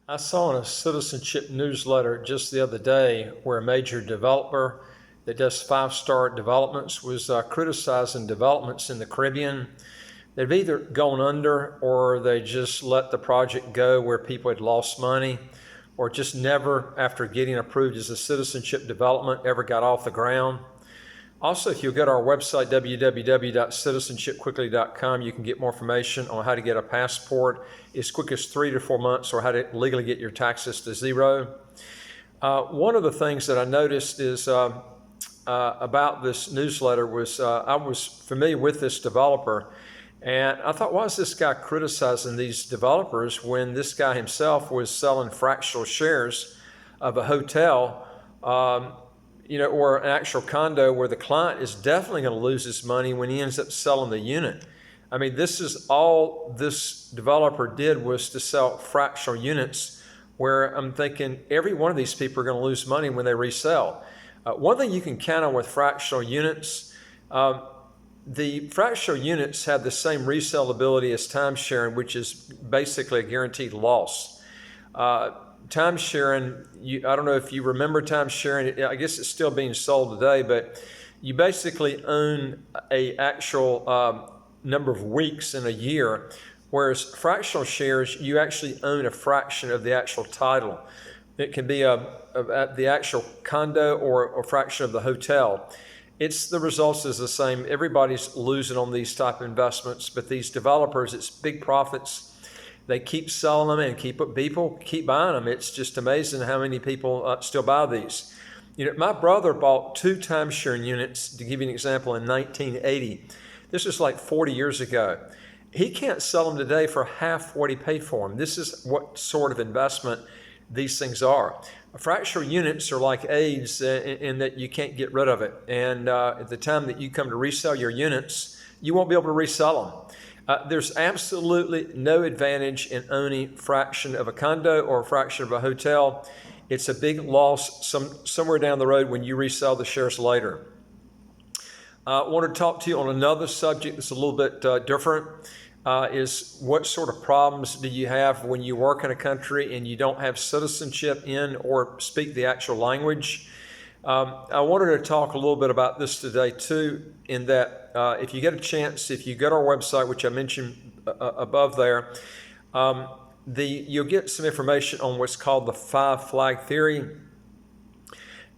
I saw in a Citizenship newsletter just the other day where a major developer that does five-star developments was criticizing developments in the Caribbean. They've either gone under or they just let the project go where people had lost money or just never, after getting approved as a citizenship development, ever got off the ground. Also, if you go to our website, www.citizenshipquickly.com, you can get more information on how to get a passport as quick as 3 to 4 months or how to legally get your taxes to zero. One of the things that I noticed is about this newsletter was I was familiar with this developer, and I thought, why is this guy criticizing these developers when this guy himself was selling fractional shares of a hotel? Or an actual condo where the client is definitely going to lose his money when he ends up selling the unit. I mean, this is all this developer did was to sell fractional units, where I'm thinking every one of these people are going to lose money when they resell. One thing you can count on with fractional units, the fractional units have the same resellability as time sharing, which is basically a guaranteed loss. Time sharing, I don't know if you remember time sharing, I guess it's still being sold today, but you basically own a actual number of weeks in a year, whereas fractional shares, you actually own a fraction of the actual title. It can be the actual condo or a fraction of the hotel. It's the results is the same. Everybody's losing on these type of investments, but these developers, it's big profits. They keep selling them and people keep buying them. It's just amazing how many people still buy these. My brother bought 2 timeshare units, to give you an example, in 1980. This was like 40 years ago. He can't sell them today for half what he paid for them. This is what sort of investment these things are. Fractional units are like AIDS in that you can't get rid of it. And at the time that you come to resell your units, you won't be able to resell them. There's absolutely no advantage in owning a fraction of a condo or a fraction of a hotel. It's a big loss somewhere down the road when you resell the shares later. I want to talk to you on another subject that's a little bit different, is what sort of problems do you have when you work in a country and you don't have citizenship in or speak the actual language? I wanted to talk a little bit about this today too, in that if you get a chance, if you go to our website, which I mentioned above there, you'll get some information on what's called the 5 flag theory.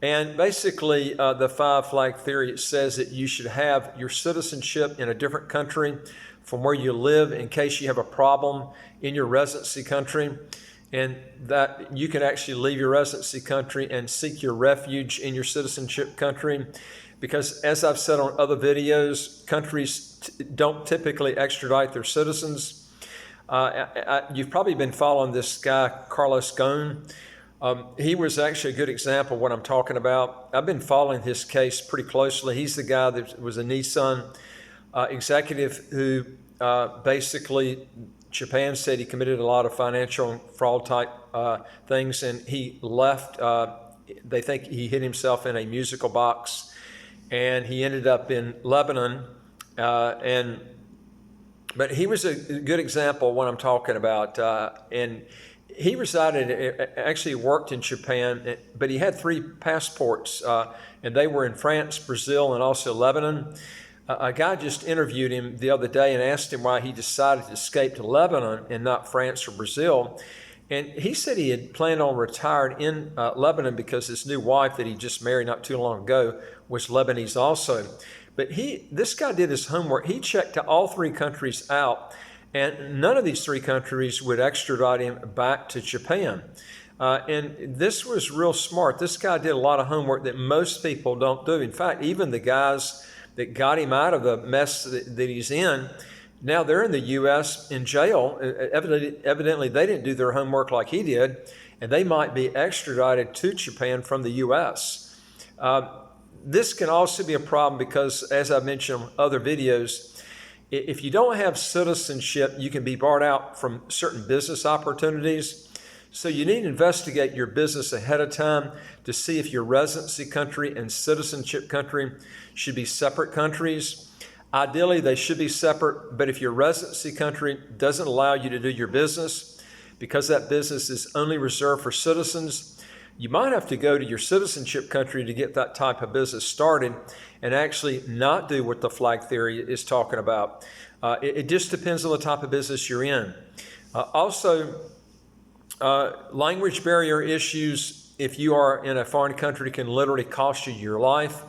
And basically, the 5 flag theory says that you should have your citizenship in a different country from where you live in case you have a problem in your residency country, and that you can actually leave your residency country and seek your refuge in your citizenship country. Because as I've said on other videos, countries don't typically extradite their citizens. You've probably been following this guy, Carlos Ghosn. He was actually a good example of what I'm talking about. I've been following his case pretty closely. He's the guy that was a Nissan executive who basically, Japan said he committed a lot of financial fraud type things, and he left. They think he hid himself in a musical box, and he ended up in Lebanon. But he was a good example of what I'm talking about. And he actually worked in Japan, but he had 3 passports, and they were in France, Brazil, and also Lebanon. A guy just interviewed him the other day and asked him why he decided to escape to Lebanon and not France or Brazil. And he said he had planned on retiring in Lebanon because his new wife that he just married not too long ago was Lebanese also. But this guy did his homework. He checked all 3 countries out, and none of these 3 countries would extradite him back to Japan. And this was real smart. This guy did a lot of homework that most people don't do. In fact, even the guys that got him out of the mess that he's in, now they're in the U.S. in jail. Evidently, they didn't do their homework like he did, and they might be extradited to Japan from the U.S. This can also be a problem because, as I mentioned in other videos, if you don't have citizenship, you can be barred out from certain business opportunities. So you need to investigate your business ahead of time to see if your residency country and citizenship country should be separate countries. Ideally, they should be separate, but if your residency country doesn't allow you to do your business, because that business is only reserved for citizens, you might have to go to your citizenship country to get that type of business started and actually not do what the flag theory is talking about. It just depends on the type of business you're in. Also, language barrier issues, if you are in a foreign country, can literally cost you your life.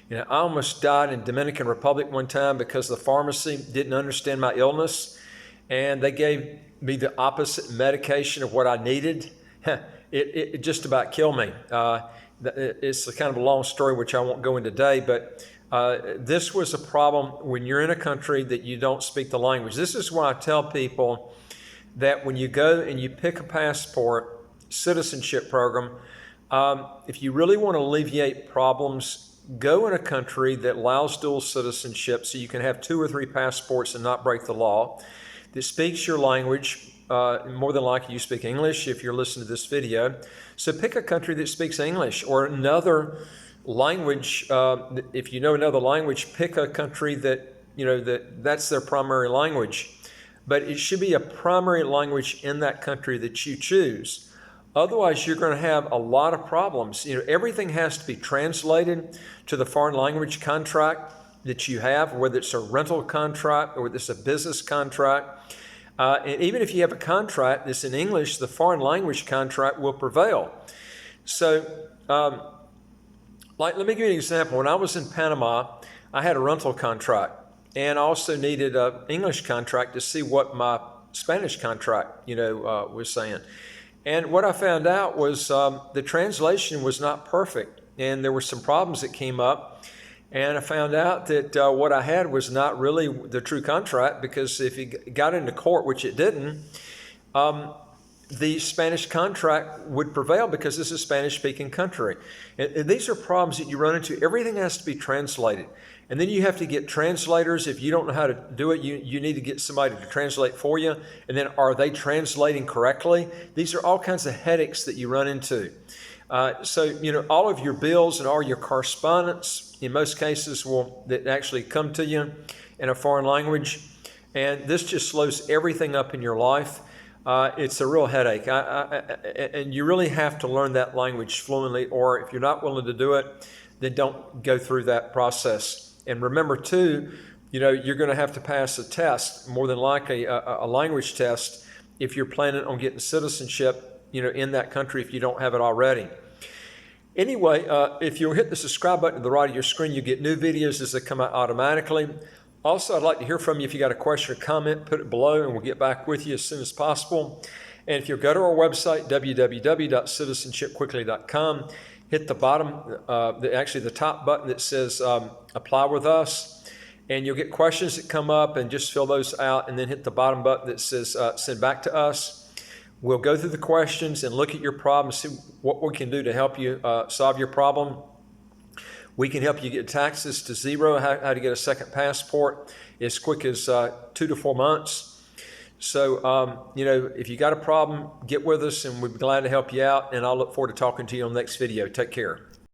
You know, I almost died in Dominican Republic one time because the pharmacy didn't understand my illness, and they gave me the opposite medication of what I needed. It just about killed me. It's a kind of a long story, which I won't go into today, but this was a problem when you're in a country that you don't speak the language. This is why I tell people that when you go and you pick a passport citizenship program, if you really want to alleviate problems, go in a country that allows dual citizenship so you can have 2 or 3 passports and not break the law, that speaks your language. More than likely you speak English if you're listening to this video. So pick a country that speaks English or another language. If you know another language, pick a country that, you know, that's their primary language. But it should be a primary language in that country that you choose. Otherwise, you're going to have a lot of problems. You know, everything has to be translated to the foreign language contract that you have, whether it's a rental contract or whether it's a business contract. And even if you have a contract that's in English, the foreign language contract will prevail. So, let me give you an example. When I was in Panama, I had a rental contract, and I also needed an English contract to see what my Spanish contract, was saying. And what I found out was the translation was not perfect, and there were some problems that came up. And I found out that what I had was not really the true contract, because if it got into court, which it didn't, the Spanish contract would prevail because this is a Spanish-speaking country. And these are problems that you run into. Everything has to be translated. And then you have to get translators. If you don't know how to do it, you need to get somebody to translate for you. And then are they translating correctly? These are all kinds of headaches that you run into. So, all of your bills and all your correspondence, in most cases, that actually come to you in a foreign language. And this just slows everything up in your life. It's a real headache. And you really have to learn that language fluently, or if you're not willing to do it, then don't go through that process. And remember, too, you're going to have to pass a test, more than likely a language test, if you're planning on getting citizenship, in that country if you don't have it already. Anyway, if you'll hit the subscribe button to the right of your screen, you get new videos as they come out automatically. Also, I'd like to hear from you. If you got a question or comment, put it below and we'll get back with you as soon as possible. And if you'll go to our website, www.citizenshipquickly.com, hit the bottom, the top button that says apply with us, and you'll get questions that come up, and just fill those out, and then hit the bottom button that says send back to us. We'll go through the questions and look at your problem, see what we can do to help you solve your problem. We can help you get taxes to zero, how to get a second passport as quick as 2 to 4 months. So, if you got a problem, get with us, and we'd be glad to help you out. And I'll look forward to talking to you on the next video. Take care.